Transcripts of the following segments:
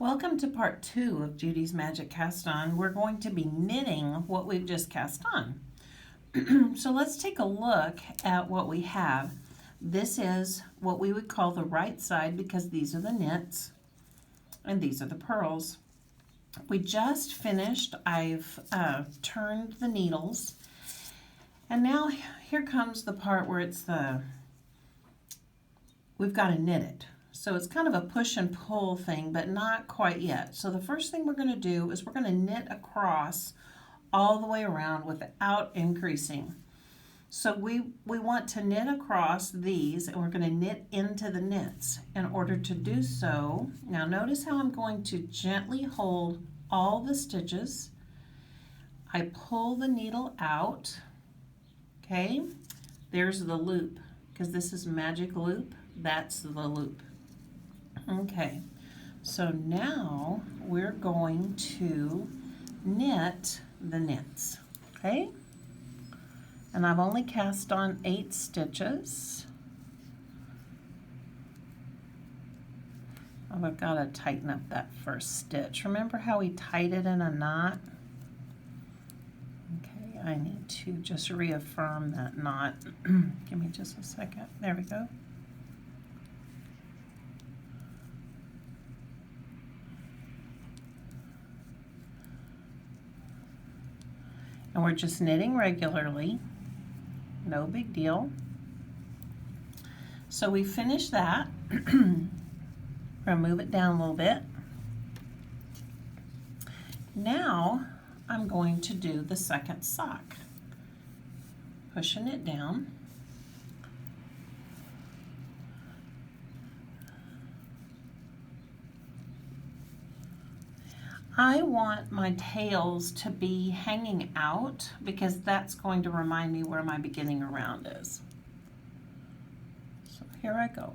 Welcome to part 2 of Judy's Magic Cast On. We're going to be knitting what we've just cast on. So let's take a look at what we have. This is what we would call the right side because these are the knits and these are the purls. We just finished. I've turned the needles, and now here comes the part where we've got to knit it. So it's kind of a push and pull thing, but not quite yet. So the first thing we're going to do is we're going to knit across all the way around without increasing. So we want to knit across these, and we're going to knit into the knits. In order to do so, now notice how I'm going to gently hold all the stitches. I pull the needle out, okay? There's the loop, because this is magic loop. That's the loop. Okay, so now we're going to knit the knits, okay? And I've only cast on 8 stitches. I've got to tighten up that first stitch. Remember how we tied it in a knot? Okay, I need to just reaffirm that knot. Give me just a second. There we go. And we're just knitting regularly, no big deal. So we finished that. We're going to move it down a little bit. Now I'm going to do the second sock, pushing it down. I want my tails to be hanging out because that's going to remind me where my beginning around is. So here I go.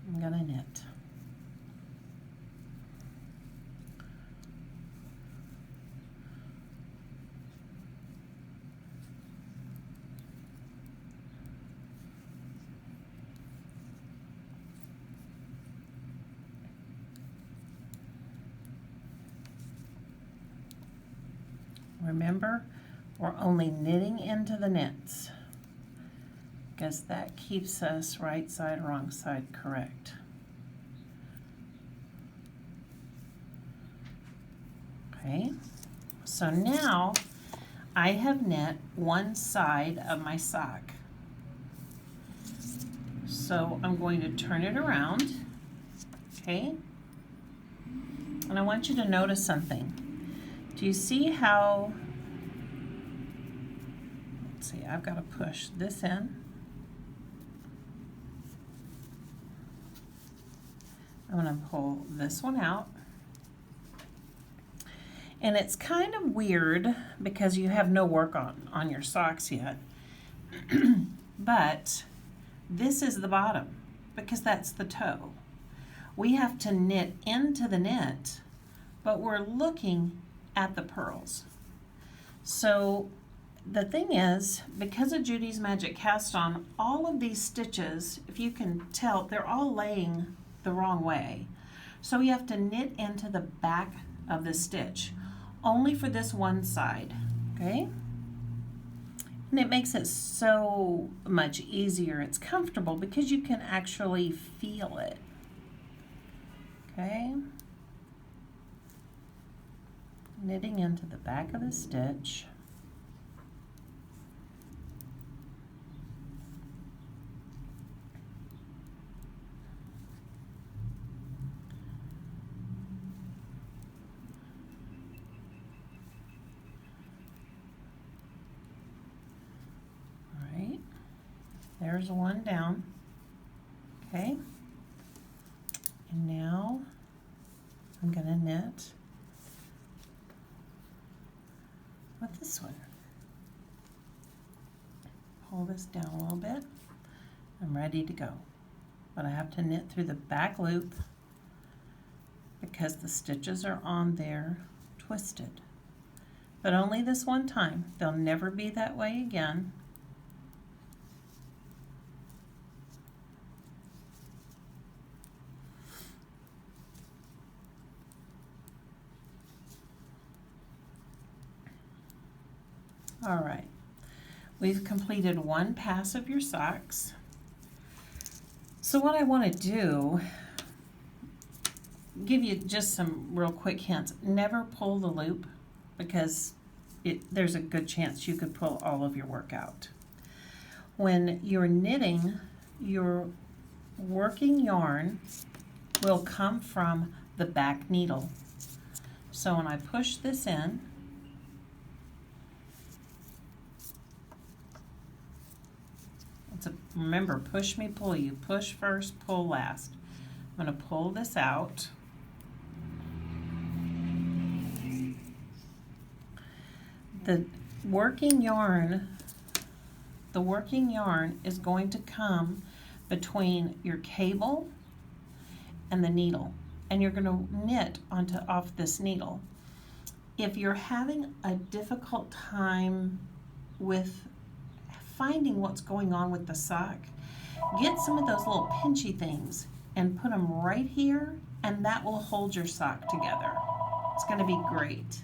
I'm going to knit. Remember, we're only knitting into the knits because that keeps us right side, wrong side correct. Okay, so now I have knit one side of my sock. So I'm going to turn it around, okay? And I want you to notice something. Do you see how, let's see, I've got to push this in. I'm going to pull this one out. And it's kind of weird because you have no work on your socks yet. But this is the bottom because that's the toe. We have to knit into the knit, but we're looking at the purls. So the thing is, because of Judy's Magic Cast On, all of these stitches, if you can tell, they're all laying the wrong way. So we have to knit into the back of the stitch, only for this one side, okay? And it makes it so much easier. It's comfortable because you can actually feel it, okay? Knitting into the back of the stitch. All right, there's one down, okay? And now I'm gonna knit with this one. Pull this down a little bit. I'm ready to go. But I have to knit through the back loop because the stitches are on there twisted. But only this one time. They'll never be that way again. All right, we've completed one pass of your socks. So what I want to do, give you just some real quick hints. Never pull the loop because there's a good chance you could pull all of your work out. When you're knitting, your working yarn will come from the back needle. So when I push this in, remember, push me, pull you. Push first, pull last. I'm going to pull this out. The working yarn is going to come between your cable and the needle, and you're going to knit off this needle. If you're having a difficult time with finding what's going on with the sock, get some of those little pinchy things and put them right here, and that will hold your sock together. It's going to be great.